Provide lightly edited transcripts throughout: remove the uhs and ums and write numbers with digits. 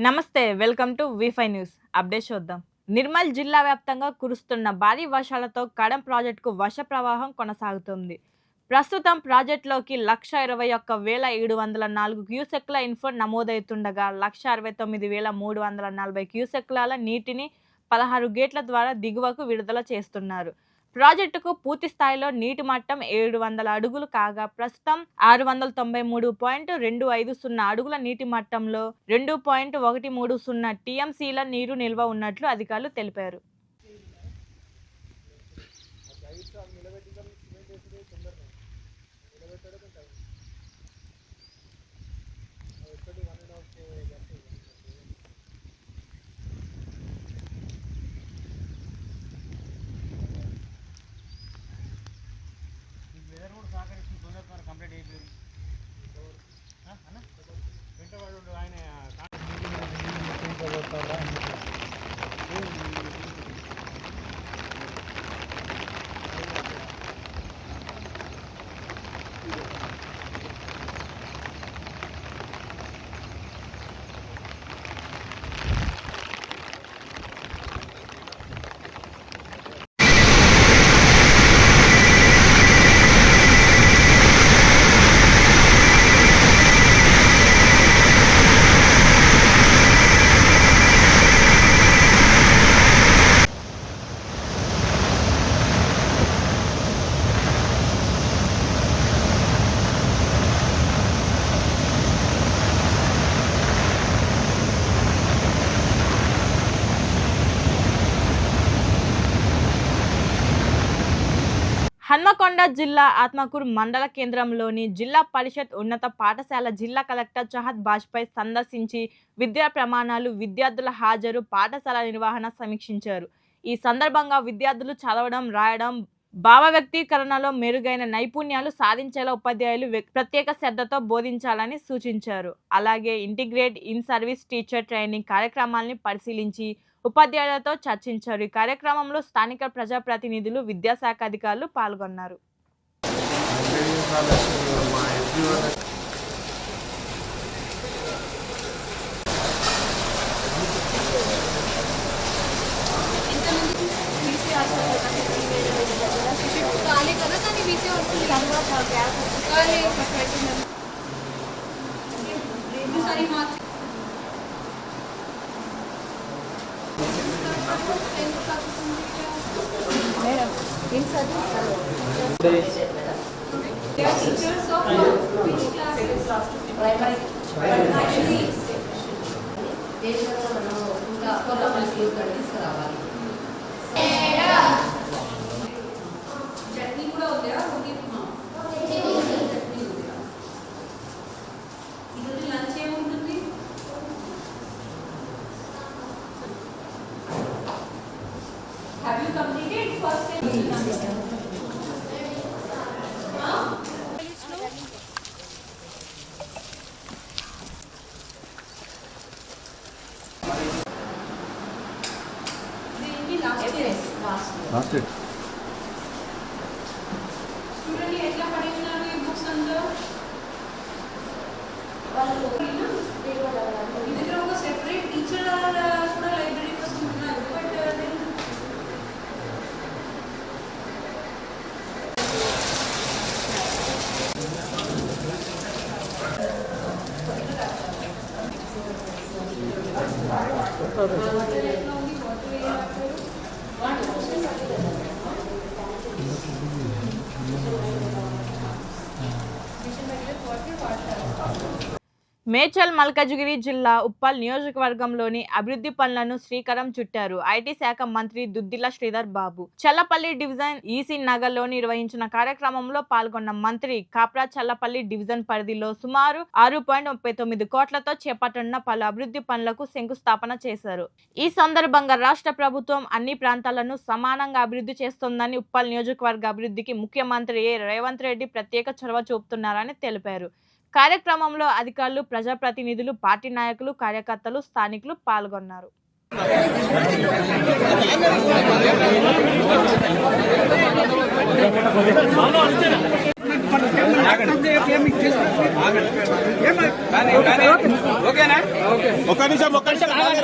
నమస్తే welcome to వి5 news update చూద్దాం. నిర్మల్ జిల్లా వ్యాప్తంగా కురుస్తున్న భారీ వర్షాలతో కడం ప్రాజెక్టుకు వర్ష ప్రవాహం కొనసాగుతుంది. ప్రస్తుతం ప్రాజెక్టులోకి 1,21,704 క్యూసెక్ల ఇన్ఫ్లో నమోదవుతుండగా 1,69,340 క్యూసెక్ల నీటిని 16 గేట్ల ద్వారా దిగువకు విడుదల చేస్తున్నారు. ప్రాజెక్టుకు పూర్తి స్థాయిలో నీటి మట్టం 700 అడుగులు కాగా ప్రస్తుతం 693.250 అడుగుల నీటి మట్టంలో 2.130 టీఎంసీల నీరు నిల్వ ఉన్నట్లు అధికారులు తెలిపారు. కంప్లీట్ అయిపోయింది అన్న వెంటవాడు ఆయన హన్మకొండ జిల్లా ఆత్మకూరు మండల కేంద్రంలోని జిల్లా పరిషత్ ఉన్నత పాఠశాల జిల్లా కలెక్టర్ చాహత్ బాజ్పై సందర్శించి విద్యా ప్రమాణాలు, విద్యార్థుల హాజరు, పాఠశాల నిర్వహణ సమీక్షించారు. ఈ సందర్భంగా విద్యార్థులు చదవడం, రాయడం, భావ వ్యక్తీకరణలో మెరుగైన నైపుణ్యాలు సాధించేలా ఉపాధ్యాయులు ప్రత్యేక శ్రద్ధతో బోధించాలని సూచించారు. అలాగే integrate in service teacher training కార్యక్రమాలను పరిశీలించి ఉపాధ్యాయులతో చర్చించారు. ఈ కార్యక్రమంలో స్థానిక ప్రజాప్రతినిధులు, విద్యాశాఖ అధికారులు పాల్గొన్నారు. Have you completed first semester? Last year. Student ఎట్లా పడినారు ఈ బుక్స్ అంతా వాళ్ళు ఇది ఒక సెపరేట్ టీచర్ కూడా లైబ్రరీ కోసం ఉన్నారు బట్ మేడ్చల్ మల్కాజ్గిరి జిల్లా ఉప్పల్ నియోజకవర్గంలోని అభివృద్ధి పనులను శ్రీకారం చుట్టారు ఐటీ శాఖ మంత్రి దుద్దిల శ్రీధర్ బాబు. చల్లపల్లి డివిజన్ ఈసీ నగర్లో నిర్వహించిన కార్యక్రమంలో పాల్గొన్న మంత్రి కాప్రా చల్లపల్లి డివిజన్ పరిధిలో సుమారు 6.39 కోట్లతో చేపట్టనున్న పలు అభివృద్ధి పనులకు శంకుస్థాపన చేశారు. ఈ సందర్భంగా రాష్ట్ర ప్రభుత్వం అన్ని ప్రాంతాలను సమానంగా అభివృద్ధి చేస్తోందని, ఉప్పల్ నియోజకవర్గ అభివృద్ధికి ముఖ్యమంత్రి రేవంత్ రెడ్డి ప్రత్యేక చొరవ చూపుతున్నారని తెలిపారు. కార్యక్రమంలో అధికారులు, ప్రజాప్రతినిధులు, పార్టీ నాయకులు, కార్యకర్తలు, స్థానికులు పాల్గొన్నారు. ఒక్క నిమిషం రాలే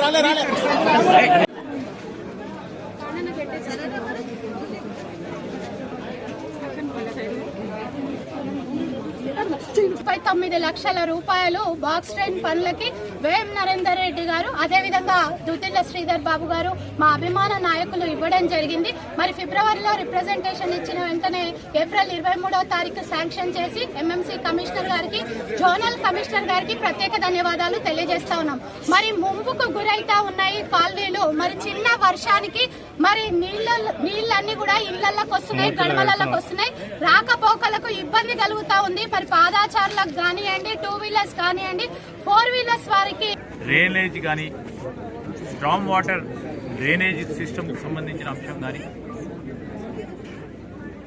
₹9 బాక్స్ ట్రైన్ పనులకి వేం నరేందర్ రెడ్డి గారు, అదేవిధంగా దుద్దిల్ల శ్రీధర్ బాబు గారు మా అభిమాన నాయకులు ఇవ్వడం జరిగింది. మరి ఫిబ్రవరిలో రిప్రజెంటేషన్ ఇచ్చిన వెంటనే ఏప్రిల్ 23వ తారీఖు శాంక్షన్ చేసి ఎంఎంసీ కమిషనర్ గారికి, జోనల్ కమిషనర్ గారికి ప్రత్యేక ధన్యవాదాలు తెలియజేస్తా ఉన్నాం. మరి ముంపుకు గురైతా ఉన్నాయి కాలనీలు. మరి చిన్న వర్షానికి మరి నీళ్ళన్నీ కూడా ఇళ్లలోకి వస్తున్నాయి, గడవలలోకి వస్తున్నాయి. రాకపోకలకు ఇబ్బంది కలుగుతా ఉంది. మరి పాదాచారులకు కానివ్వండి, 2 వీలర్స్ కానివ్వండి, 4 వీలర్స్ వారికి డ్రైనేజ్ కానీ, స్ట్రాంగ్ వాటర్ డ్రైనేజ్ సిస్టమ్కి సంబంధించిన అంశం కానీ,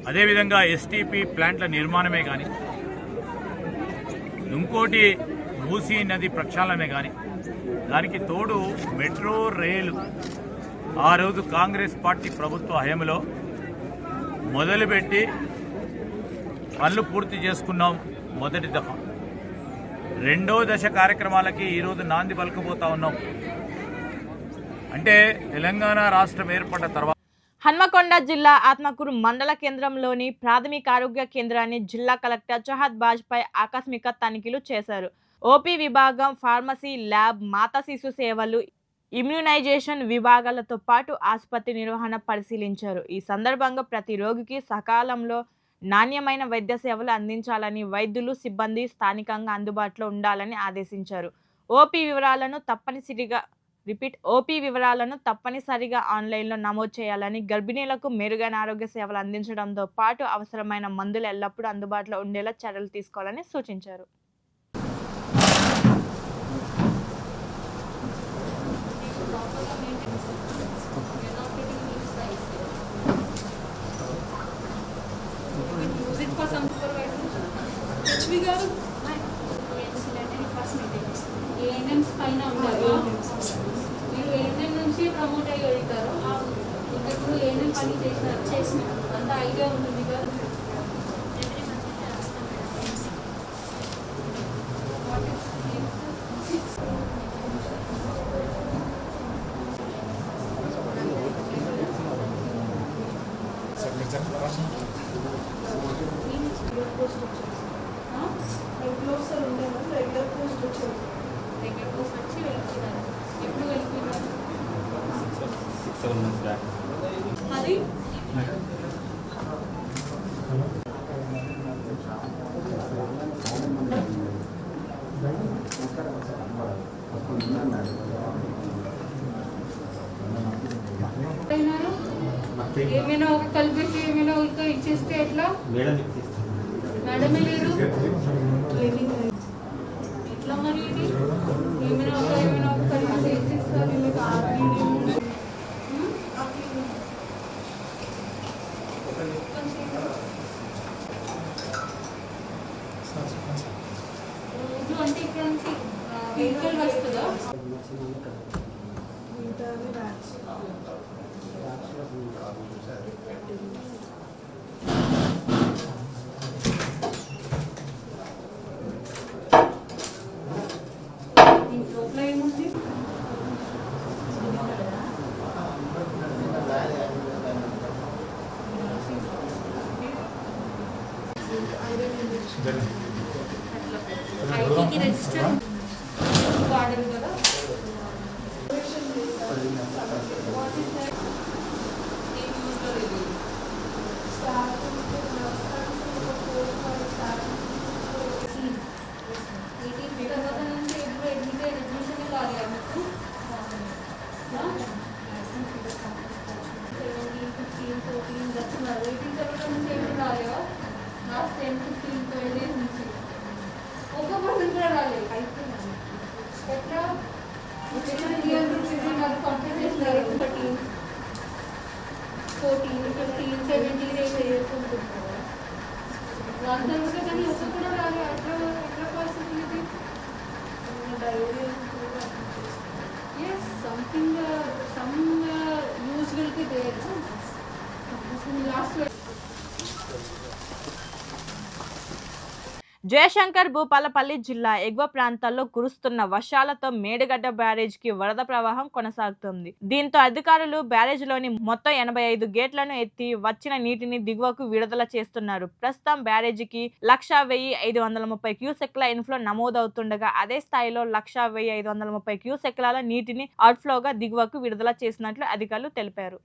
అదేవిధంగా ఎస్టీపీ ప్లాంట్ల నిర్మాణమే కానీ, ఇంకోటి మూసీ నది ప్రక్షాళనే కానీ, దానికి తోడు మెట్రో రైలు ఆ రోజు కాంగ్రెస్ పార్టీ ప్రభుత్వ హయాంలో మొదలుపెట్టి పనులు పూర్తి చేసుకున్నాం. మొదటి దఫా. రెండో దశ కార్యక్రమాలకి ఈరోజు నాంది పలుకుపోతా ఉన్నాం. అంటే తెలంగాణ రాష్ట్రం ఏర్పడ్డ తర్వాత హన్మకొండ జిల్లా ఆత్మకూరు మండల కేంద్రంలోని ప్రాథమిక ఆరోగ్య కేంద్రాన్ని జిల్లా కలెక్టర్ చహద్ బాజ్పై ఆకస్మిక తనిఖీలు చేశారు. ఓపీ విభాగం, ఫార్మసీ ల్యాబ్, మాతా శిశు సేవలు, ఇమ్యూనైజేషన్ విభాగాలతో పాటు ఆసుపత్రి నిర్వహణ పరిశీలించారు. ఈ సందర్భంగా ప్రతి రోగికి సకాలంలో నాణ్యమైన వైద్య సేవలు అందించాలని, వైద్యులు, సిబ్బంది స్థానికంగా అందుబాటులో ఉండాలని ఆదేశించారు. ఓపీ వివరాలను తప్పనిసరిగా ఆన్లైన్లో నమోదు చేయాలని, గర్భిణీలకు మెరుగైన ఆరోగ్య సేవలు అందించడంతో పాటు అవసరమైన మందులు ఎల్లప్పుడూ అందుబాటులో ఉండేలా చర్యలు తీసుకోవాలని సూచించారు. ఏఎన్ఎంస్ పైన ఉన్నారు. మీరు ఏఎన్ఎం నుంచి ప్రమోట్ అయ్యి వెళ్తారు. ఇంతకుముందు ఏఎన్ఎం పని చేసిన అంత ఐడియా ఉంటుంది కదా. అది ఏమైనా ఒక కలిపేసి ఏమైనా ఇంకా ఇచ్చేస్తే ఎట్లా? మేడమే లేరు ఎట్లా మరి? ఇది ఏమైనా ఒక కలిపేసి ఇచ్చేస్తారు. రోజు అంటే ఇక్కడ నుంచి వెహికల్ వస్తుందా? ఇంట్లో ఏముంది? ఐటీకి రిజిస్టర్ వాడరు కదా. Yes, something, some use will be there. Last Jayashankar Bhupalpally జిల్లా ఎగువ ప్రాంతాల్లో కురుస్తున్న వర్షాలతో మేడిగడ్డ బ్యారేజ్కి వరద ప్రవాహం కొనసాగుతుంది. దీంతో అధికారులు బ్యారేజ్లోని మొత్తం 85 గేట్లను ఎత్తి వచ్చిన నీటిని దిగువకు విడుదల చేస్తున్నారు. ప్రస్తుతం బ్యారేజీకి 1,10,530 క్యూసెక్ల ఇన్ఫ్లో నమోదవుతుండగా అదే స్థాయిలో 1,10,530 క్యూసెక్ల నీటిని అవుట్ఫ్లోగా దిగువకు విడుదల చేసినట్లు అధికారులు తెలిపారు.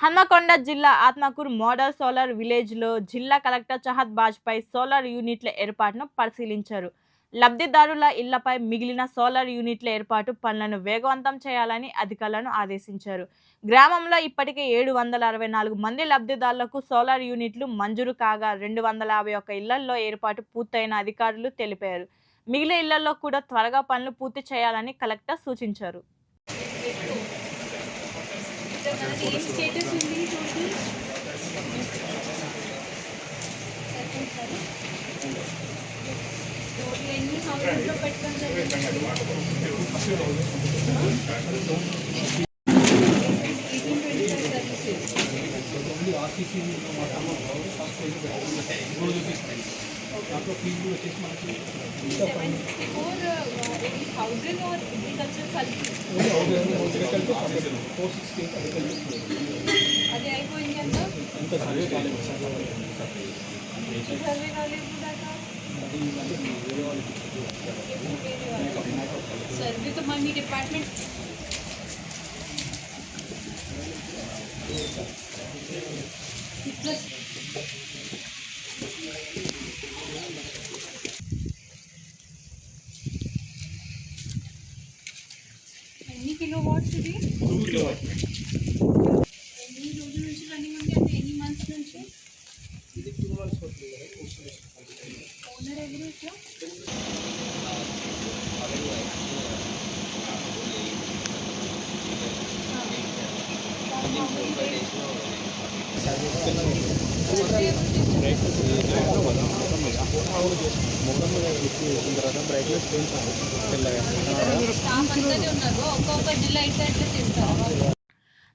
హన్మకొండ జిల్లా ఆత్మకూరు మోడల్ సోలార్ విలేజ్ లో జిల్లా కలెక్టర్ చహద్ బాజ్పై సోలార్ యూనిట్ల ఏర్పాటును పరిశీలించారు. లబ్ధిదారుల ఇళ్లపై మిగిలిన సోలార్ యూనిట్ల ఏర్పాటు పనులను వేగవంతం చేయాలని అధికారులను ఆదేశించారు. గ్రామంలో ఇప్పటికే 764 మంది లబ్ధిదారులకు సోలార్ యూనిట్లు మంజూరు కాగా 251 ఇళ్లలో ఏర్పాటు పూర్తయిన అధికారులు తెలిపారు. మిగిలిన ఇళ్లలో కూడా త్వరగా పనులు పూర్తి చేయాలని కలెక్టర్ సూచించారు. అదే అయిపోయింది కదా సర్వే కాలేదు సర్వే तो मनी डिपार्टमेंट ఎన్ని కిలోవాట్స్ ఇది 2 కిలోవాట్ ఎన్ని రోజుల నుంచి రన్నింగ్ ఉంది అంటే ఎన్ని మంత్స్ నుంచి ఇది 2 మంత్స్ అవుతుంది ఓనర్ ఎవరు ఇట్లా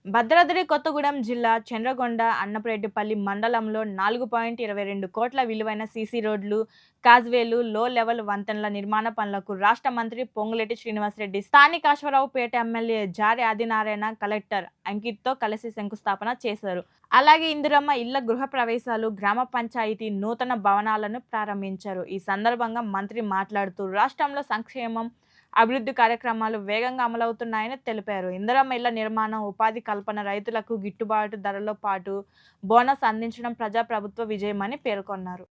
భద్రాద్రి కొత్తగూడెం జిల్లా చంద్రగొండ అన్నపరెడ్డిపల్లి మండలంలో 4.22 కోట్ల విలువైన సీసీ రోడ్లు, కాజ్వేలు, లో లెవెల్ వంతెనల నిర్మాణ పనులకు రాష్ట్ర మంత్రి పొంగులేటి శ్రీనివాసరెడ్డి, స్థానికాశ్వరావుపేట ఎమ్మెల్యే జారి ఆదినారాయణ, కలెక్టర్ అంకిత్తో కలిసి శంకుస్థాపన చేశారు. అలాగే ఇందిరమ్మ ఇళ్ల గృహ ప్రవేశాలు, గ్రామ పంచాయతీ నూతన భవనాలను ప్రారంభించారు. ఈ సందర్భంగా మంత్రి మాట్లాడుతూ రాష్ట్రంలో సంక్షేమం, అభివృద్ధి కార్యక్రమాలు వేగంగా అమలవుతున్నాయని తెలిపారు. ఇందిరమ్మ ఇళ్ల నిర్మాణం, ఉపాధి కల్పన, రైతులకు గిట్టుబాటు ధరలో పాటు బోనస్ అందించడం ప్రజాప్రభుత్వ విజయమని పేర్కొన్నారు.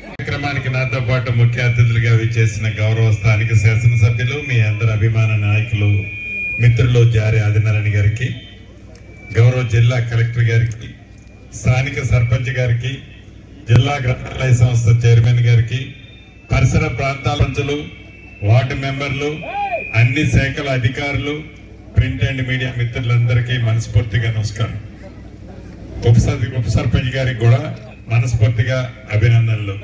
కార్యక్రమానికి నాతో పాటు ముఖ్య అతిథులుగా విచ్చేసిన గౌరవ స్థానిక శాసనసభ్యులు, మీ అందరి అభిమాన నాయకులు, మిత్రులు జారి ఆదినారాయణ గారికి, గౌరవ జిల్లా కలెక్టర్ గారికి, స్థానిక సర్పంచ్ గారికి, జిల్లా గ్రంథాలయ సంస్థ చైర్మన్ గారికి, పరిసర ప్రాంతాల పంచులు, వార్డు మెంబర్లు, అన్ని శాఖల అధికారులు, ప్రింట్ అండ్ మీడియా మిత్రులందరికీ మనస్ఫూర్తిగా నమస్కారం. ఉప సర్పంచ్ గారికి కూడా మనస్ఫూర్తిగా అభినందనలు.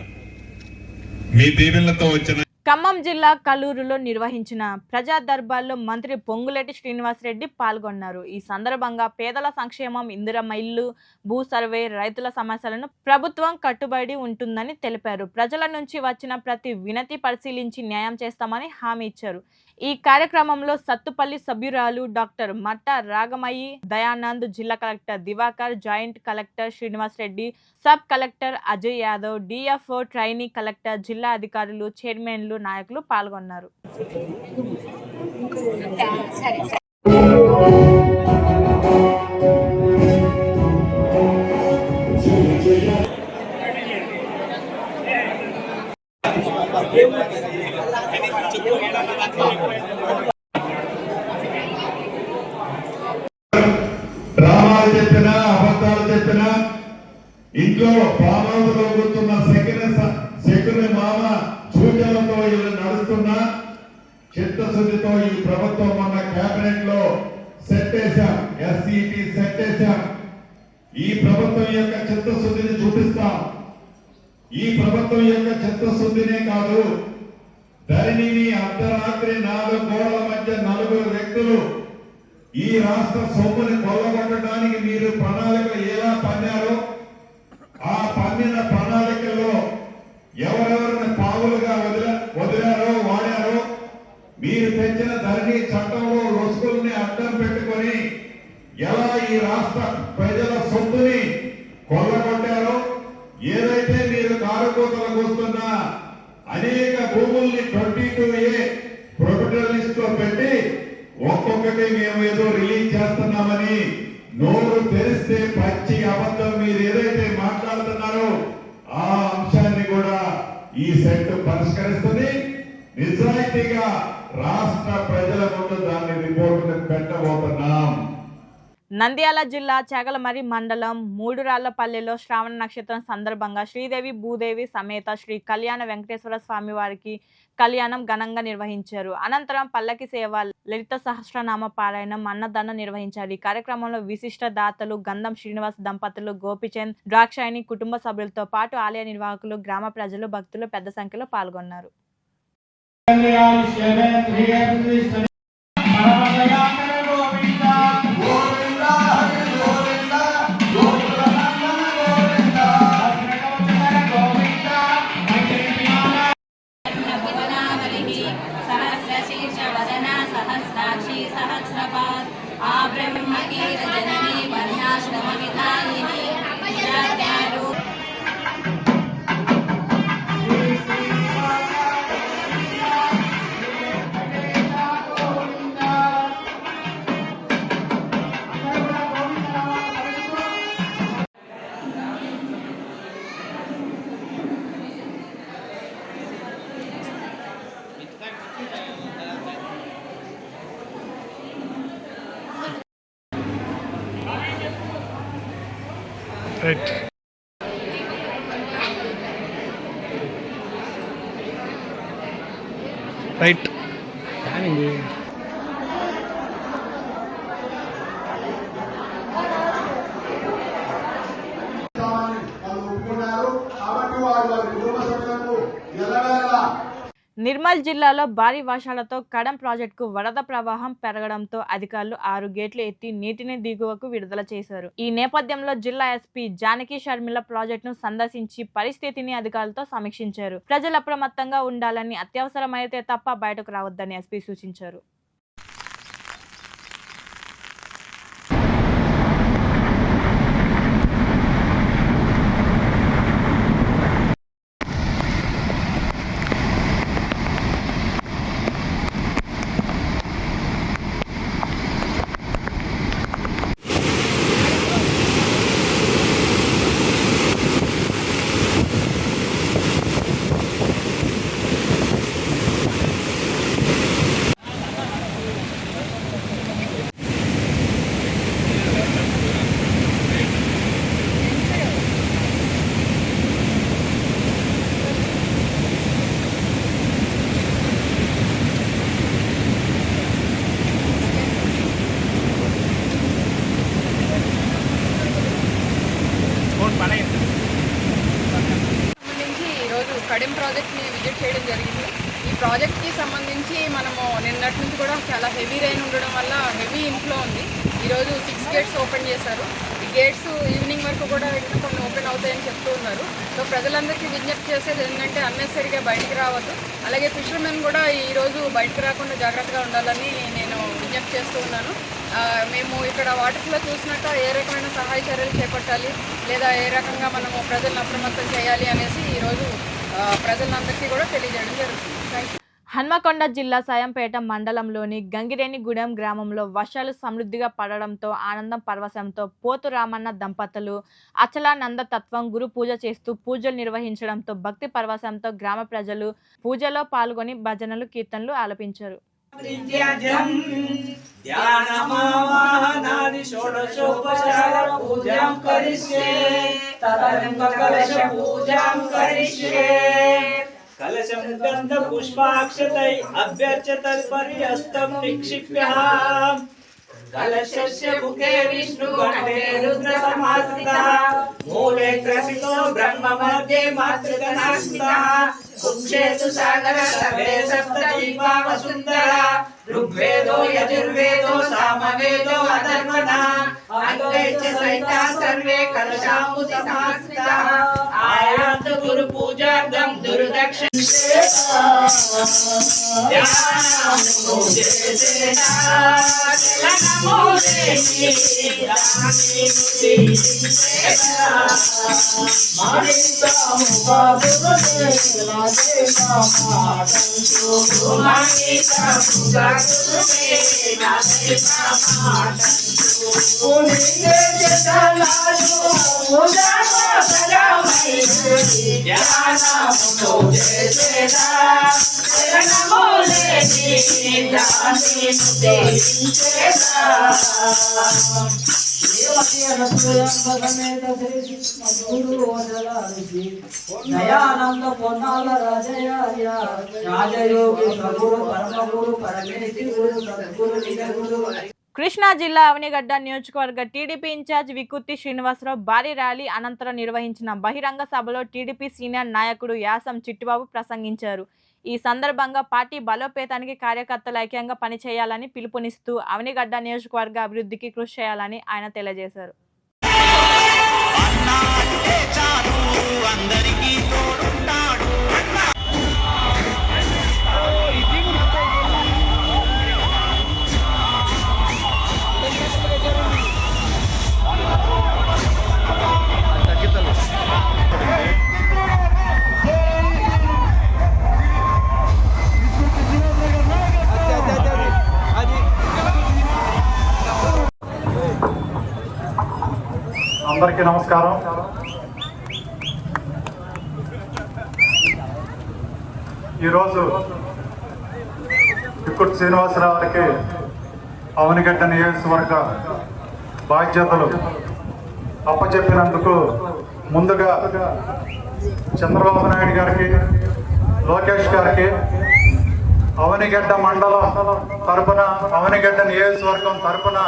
మీ దీవెనలతో వచ్చిన ఖమ్మం జిల్లా కల్లూరులో నిర్వహించిన ప్రజా దర్బార్లో మంత్రి పొంగులేటి శ్రీనివాసరెడ్డి పాల్గొన్నారు. ఈ సందర్భంగా పేదల సంక్షేమం, ఇందిరమ్మ ఇల్లు, భూ సర్వే, రైతుల సమస్యలను ప్రభుత్వం కట్టుబడి ఉంటుందని తెలిపారు. ప్రజల నుంచి వచ్చిన ప్రతి వినతి పరిశీలించి న్యాయం చేస్తామని హామీ ఇచ్చారు. ఈ కార్యక్రమంలో సత్తుపల్లి సభ్యురాలు డాక్టర్ మట్ట రాగమయ్యి, దయానంద్, జిల్లా collector Diwakar, joint collector Srinivasa Reddy, sub collector Ajay Yadav, DFO, trainee collector, జిల్లా అధికారులు, చైర్మన్లు, నాయకులు పాల్గొన్నారు. డ్రామాలు చెప్పినా అబద్ధాలు చెప్పినా ఇంట్లో పామౌతులో కూర్చున్న శకుని మామ సూచనలతో ఇలా నడుస్తున్నా చిత్తశుద్ధితో ఈ ప్రభుత్వం మొన్న కేబినెట్ లో సెట్ వేశాం, ఎస్సీటీ సెట్ వేశాం. ఈ ప్రభుత్వం యొక్క చిత్తశుద్ధిని చూపిస్తాం. ఈ ప్రభుత్వం యొక్క చిత్తశుద్ధినే కాదు, ధరణిని అర్ధరాత్రి 4 గోడల మధ్య 4 వ్యక్తులు ఈ రాష్ట్ర సొమ్ముని కొల్లగొట్టడానికి మీరు ప్రణాళికలు ఎలా పన్నారో, ఆ పన్నిన ప్రణాళికల్లో ఎవరెవరిని పావులుగా వదిలారో వాడారో, మీరు తెచ్చిన ధరణి చట్టంలో లొసుగుల్ని అడ్డం పెట్టుకొని ఎలా ఈ రాష్ట్ర ప్రజల సొమ్ముని కొల్లగొట్టారో, ఏదైతే మీరు కారుకోతలకు వస్తున్న అనేక భూముల్ని 22A ప్రొహిబిటెడ్ లిస్ట్ లో పెట్టి ఒక్కొక్కటి మేము ఏదో రిలీజ్ చేస్తున్నామని నోరు తెరిస్తే పచ్చి అబద్ధం మీరు ఏదైతే మాట్లాడుతున్నారో ఆ అంశాన్ని కూడా ఈ సెట్ పరిష్కరిస్తుంది. నిజాయితీగా రాష్ట్ర ప్రజల ముందు దాన్ని రిపోర్టును పెట్టబోతున్నాం. నంద్యాల జిల్లా చాగలమరి మండలం మూడురాళ్లపల్లెలో శ్రావణ నక్షత్రం సందర్భంగా శ్రీదేవి భూదేవి సమేత శ్రీ కళ్యాణ వెంకటేశ్వర స్వామి వారికి కళ్యాణం ఘనంగా నిర్వహించారు. అనంతరం పల్లకి సేవ, లలిత సహస్రనామ పారాయణం, అన్నదానం నిర్వహించారు. ఈ కార్యక్రమంలో విశిష్ట దాతలు గంధం శ్రీనివాస్ దంపతులు, గోపిచంద్, ద్రాక్షాయణి కుటుంబ సభ్యులతో పాటు ఆలయ నిర్వాహకులు, గ్రామ ప్రజలు, భక్తులు పెద్ద సంఖ్యలో పాల్గొన్నారు. రైట్ రైట్ నిర్మల్ జిల్లాలో భారీ వర్షాలతో కడం ప్రాజెక్టుకు వరద ప్రవాహం పెరగడంతో అధికారులు 6 గేట్లు ఎత్తి నీటిని దిగువకు విడుదల చేశారు. ఈ నేపథ్యంలో జిల్లా ఎస్పీ జానకి షర్మిల ప్రాజెక్టును సందర్శించి పరిస్థితిని అధికారులతో సమీక్షించారు. ప్రజలు అప్రమత్తంగా ఉండాలని, అత్యవసరమైతే తప్ప బయటకు రావద్దని ఎస్పీ సూచించారు. కడెం ప్రాజెక్ట్ని విజిట్ చేయడం జరిగింది. ఈ ప్రాజెక్ట్కి సంబంధించి మనము నిన్నటి నుంచి కూడా చాలా హెవీ రైన్ ఉండడం వల్ల హెవీ ఇన్ఫ్లో ఉంది. ఈరోజు 6 గేట్స్ ఓపెన్ చేశారు. ఈ గేట్స్ ఈవినింగ్ వరకు కూడా ఇంకా కొన్ని ఓపెన్ అవుతాయని చెప్తూ ఉన్నారు. సో ప్రజలందరికీ విజ్ఞప్తి చేసేది ఏంటంటే అన్నెసరిగా బయటికి రావద్దు. అలాగే ఫిషర్మెన్ కూడా ఈరోజు బయటకు రాకుండా జాగ్రత్తగా ఉండాలని నేను విజ్ఞప్తి చేస్తూ ఉన్నాను. మేము ఇక్కడ వాటర్లో చూసినట్టు ఏ రకమైన సహాయ చర్యలు చేపట్టాలి లేదా ఏ రకంగా మనము ప్రజలను అప్రమత్తం చేయాలి అనేసి ఈరోజు ప్రజలందరికీ కూడా తెలియజేయడం జరుగుతుంది. Thank you. హన్మకొండ జిల్లా సాయంపేట మండలంలోని గంగిరేనిగూడెం గ్రామంలో వర్షాలు సమృద్ధిగా పడడంతో ఆనందం పరవశంతో పోతు రామన్న దంపతులు అచలానంద తత్వం గురు పూజ చేస్తూ పూజలు నిర్వహించడంతో భక్తి పరవశంతో గ్రామ ప్రజలు పూజలో పాల్గొని భజనలు కీర్తనలు ఆలపించారు. कलशं गंध पुष्पाक्षतै अभ्यर्चत परिहस्तं निक्षिप्य कलशस्य मुखे विष्णुकण्ठे रुद्रसमास्थितः मूले ग्रसितो ब्रह्ममध्ये मातृगणास्थितः कुक्षेतु सागरतले सप्तदीपा वसुन्धरा ऋग्वेदो यजुर्वेदो सामवेदो अथर्वणः अङ्गै च सहिताः सर्वे कलशाम्बुति समास्थिताः आयान्तु गुरुपूजार्थं दुर्दक्षिण దయానంద పొన్నాల రాజయార్య రాజయోగి ప్రభుడు పరమగురు పరమేశ్వరి గురు సద్గురు నిజగురు. కృష్ణా జిల్లా అవనిగడ్డ నియోజకవర్గ టీడీపీ ఇన్ఛార్జ్ వికుర్తి శ్రీనివాసరావు భారీ ర్యాలీ అనంతరం నిర్వహించిన బహిరంగ సభలో టీడీపీ సీనియర్ నాయకుడు యాసం చిట్టిబాబు ప్రసంగించారు. ఈ సందర్భంగా పార్టీ బలోపేతానికి కార్యకర్తలు ఐక్యంగా పనిచేయాలని పిలుపునిస్తూ అవనిగడ్డ నియోజకవర్గ అభివృద్ధికి కృషి చేయాలని ఆయన తెలియజేశారు. అందరికీ నమస్కారం. ఈరోజు వికుర్తి శ్రీనివాసరావు గారికి అవనిగడ్డ నియోజకవర్గ బాధ్యతలు అప్పచెప్పినందుకు ముందుగా చంద్రబాబు నాయుడు గారికి, లోకేష్ గారికి, అవనిగడ్డ మండలం తరపున, అవనిగడ్డ నియోజకవర్గం తరపున,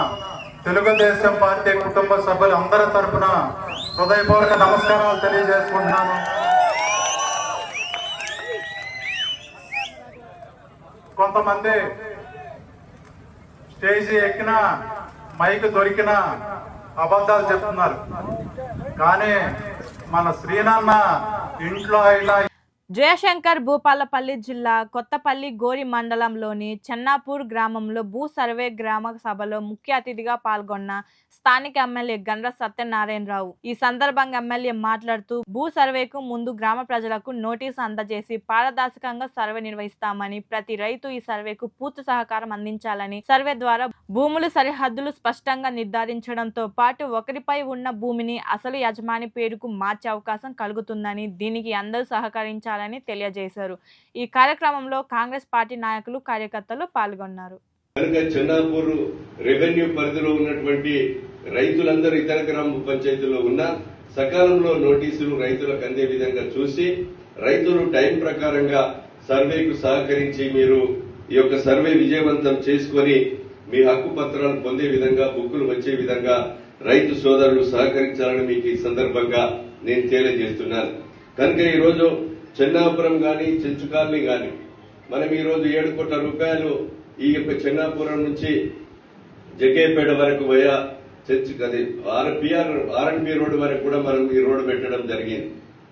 తెలుగుదేశం పార్టీ కుటుంబ సభ్యులు అందరి తరపున హృదయపూర్వక నమస్కారాలు తెలియజేసుకుంటున్నాను. కొంతమంది స్టేజీ ఎక్కినా మైక్ దొరికినా అబద్ధాలు చెప్తున్నారు. కానీ మన శ్రీనాన్న ఇంట్లో అయినా జయశంకర్ భూపాలపల్లి జిల్లా కొత్తపల్లి గోరి మండలంలోని చెన్నాపూర్ గ్రామంలో భూ సర్వే గ్రామ సభలో ముఖ్య అతిథిగా పాల్గొన్న స్థానిక ఎమ్మెల్యే గండ్ర సత్యనారాయణరావు ఈ సందర్భంగా ఎమ్మెల్యే మాట్లాడుతూ భూ సర్వేకు ముందు గ్రామ ప్రజలకు నోటీసు అందజేసి పారదర్శకంగా సర్వే నిర్వహిస్తామని, ప్రతి రైతు ఈ సర్వేకు పూర్తి సహకారం అందించాలని, సర్వే ద్వారా భూములు సరిహద్దులు స్పష్టంగా నిర్ధారించడంతో పాటు ఒకరిపై ఉన్న భూమిని అసలు యజమాని పేరుకు మార్చే అవకాశం కలుగుతుందని, దీనికి అందరూ సహకరించాలని తెలియజేశారు. ఈ కార్యక్రమంలో కాంగ్రెస్ పార్టీ నాయకులు, కార్యకర్తలు పాల్గొన్నారు. చెన్నాపూర్ రెవెన్యూ పరిధిలో ఉన్నటువంటి రైతులందరూ ఇతర గ్రామ పంచాయతీలో ఉన్న సకాలంలో నోటీసులు రైతులకు అందే విధంగా చూసి, రైతులు టైం ప్రకారంగా సర్వేకు సహకరించి మీరు ఈ యొక్క సర్వే విజయవంతం చేసుకుని మీ హక్కు పత్రాలు పొందే విధంగా, బుక్కులు వచ్చే విధంగా రైతు సోదరులు సహకరించాలని మీకు ఈ సందర్భంగా నేను తెలియజేస్తున్నాను. కనుక ఈరోజు చెన్నాపురం కానీ చెంచుకాలని కానీ మనం ఈరోజు 7 కోట్ల రూపాయలు ఈ యొక్క చెన్నాపురం నుంచి జగ్గేపేట వరకు పోయా అది ఆర్ఎన్బి రోడ్డు వరకు కూడా మనం ఈ రోడ్డు పెట్టడం జరిగింది.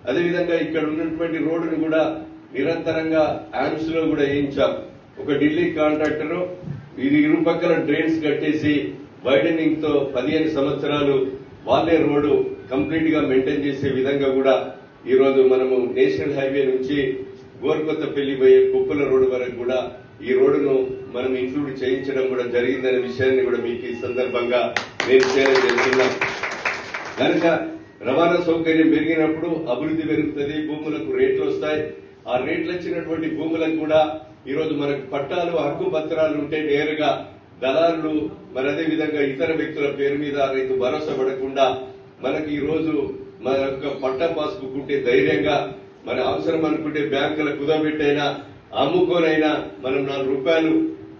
అదేవిధంగా ఇక్కడ ఉన్నటువంటి రోడ్డును కూడా నిరంతరంగా యామ్స్ లో కూడా వేయించాం. ఒక ఢిల్లీ కాంట్రాక్టర్ ఇది ఇరుపక్కల డ్రైన్స్ కట్టేసి వైడనింగ్ తో 15 సంవత్సరాలు వాళ్ళే రోడ్డు కంప్లీట్ గా మెయింటైన్ చేసే విధంగా కూడా ఈ రోజు మనము నేషనల్ హైవే నుంచి గోర్కొత్తపల్లి పోయే కుప్పల రోడ్డు వరకు కూడా ఈ రోడ్డును మనం ఇంక్లూడ్ చేయించడం కూడా జరిగిందనే విషయాన్ని కూడా మీకు ఈ సందర్భంగా నేను షేర్ చేస్తున్నా. కనుక రవాణా సౌకర్యం పెరిగినప్పుడు అభివృద్ధి పెరుగుతుంది, భూములకు రేట్లు వస్తాయి. ఆ రేట్లు వచ్చినటువంటి భూములకు కూడా ఈరోజు మనకు పట్టాలు హక్కు పత్రాలు ఉంటే నేరుగా దళారులు మరి అదే విధంగా ఇతర వ్యక్తుల పేరు మీద రైతు భరోసా పడకుండా మనకి ఈ రోజు మన యొక్క పట్టా పాస్బుక్ ఉంటే ధైర్యంగా మన అవసరం అనుకుంటే బ్యాంకుల కుదబెట్టైనా అమ్ముకోనైనా మనం 4 రూపాయలు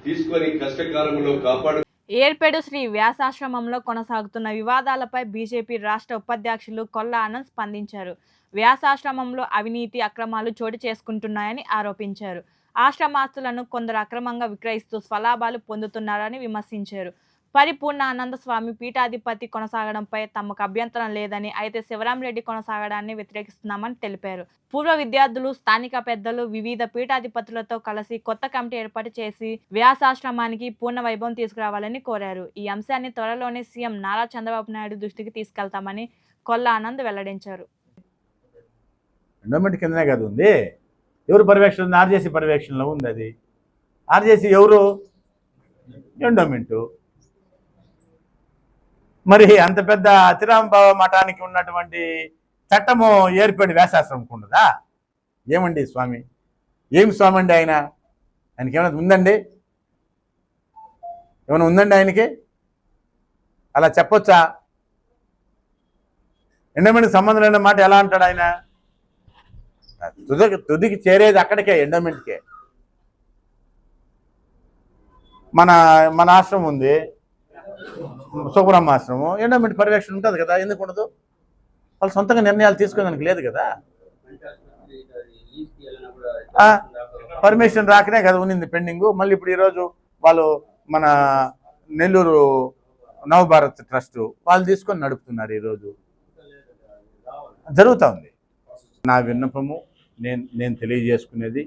తీసుకొని కష్టకాలంలో కాపాడు. ఏర్పేడు శ్రీ వ్యాసాశ్రమంలో కొనసాగుతున్న వివాదాలపై బీజేపీ రాష్ట్ర ఉపాధ్యక్షులు కొల్లా ఆనంద్ స్పందించారు. వ్యాసాశ్రమంలో అవినీతి అక్రమాలు చోటు చేసుకుంటున్నాయని ఆరోపించారు. ఆశ్రమాస్తులను కొందరు అక్రమంగా విక్రయిస్తూ స్వలాభాలు పొందుతున్నారని విమర్శించారు. పరిపూర్ణానంద స్వామి పీఠాధిపతి కొనసాగడంపై తమకు అభ్యంతరం లేదని, అయితే శివరాంరెడ్డి కొనసాగడాన్ని వ్యతిరేకిస్తున్నామని తెలిపారు. పూర్వ విద్యార్థులు, స్థానిక పెద్దలు వివిధ పీఠాధిపతులతో కలిసి కొత్త కమిటీ ఏర్పాటు చేసి వ్యాసాశ్రమానికి పూర్ణ వైభవం తీసుకురావాలని కోరారు. ఈ అంశాన్ని త్వరలోనే సీఎం నారా చంద్రబాబు నాయుడు దృష్టికి తీసుకెళ్తామని కొల్లా ఆనంద్ వెల్లడించారు. ఎండోమెంట్ కిందనే కదా ఉంది, ఎవరు పర్యవేక్షణ ఉంది? ఆర్జేసీ పర్యవేక్షణలో ఉంది. అది ఆర్జేసీ ఎవరు? ఎండోమెంటు. మరి అంత పెద్ద అతిరాంబావ మఠానికి ఉన్నటువంటి చట్టము ఏర్పడి వ్యాసాశ్రమంకు ఉండదా? ఏమండి స్వామి, ఏం స్వామి అండి ఆయన? ఆయనకి ఏమైనా ఉందండి? ఏమైనా ఉందండి ఆయనకి? అలా చెప్పొచ్చా? ఎండోమెంట్కి సంబంధం లేని మాట ఎలా అంటాడు ఆయన? తుదికి చేరేది అక్కడికే, ఎండోమెంట్కే. మన ఆశ్రమం ఉంది, సుబ్రహ్మాశ్రమం, ఎండోమెంట్ పర్యవేక్షణ ఉంటుంది కదా, ఎందుకు ఉండదు? వాళ్ళు సొంతంగా నిర్ణయాలు తీసుకోవడానికి లేదు కదా. పర్మిషన్ రాకనే కదా ఉన్నింది పెండింగ్. మళ్ళీ ఇప్పుడు ఈరోజు వాళ్ళు మన నెల్లూరు నవభారత్ ట్రస్ట్ వాళ్ళు తీసుకొని నడుపుతున్నారు. ఈరోజు జరుగుతూ ఉంది. నా విన్నపము, నేను తెలియజేసుకునేది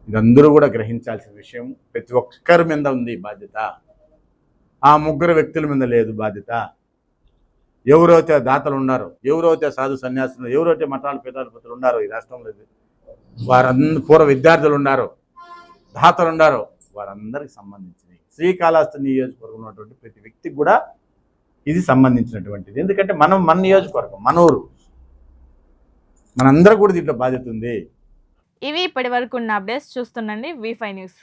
ఇదందరూ కూడా గ్రహించాల్సిన విషయం. ప్రతి ఒక్కరి మీద ఉంది బాధ్యత, ఆ 3 వ్యక్తుల మీద లేదు బాధ్యత. ఎవరైతే దాతలు ఉన్నారో, ఎవరైతే సాధు సన్యాసులు, ఎవరైతే మఠాల పీఠాధిపతులు ఉన్నారో ఈ రాష్ట్రంలో, వారందరూ పూర్వ విద్యార్థులు ఉన్నారో, దాతలు ఉన్నారో, వారందరికి సంబంధించింది. శ్రీకాళహస్తి నియోజకవర్గం ఉన్నటువంటి ప్రతి వ్యక్తికి కూడా ఇది సంబంధించినటువంటిది. ఎందుకంటే మన నియోజకవర్గం, మన ఊరు, మనందరూ కూడా దీంట్లో బాధ్యత ఉంది. ఇవి ఇప్పటి వరకు ఉన్న అప్డేట్స్. చూస్తుండండి V5 news.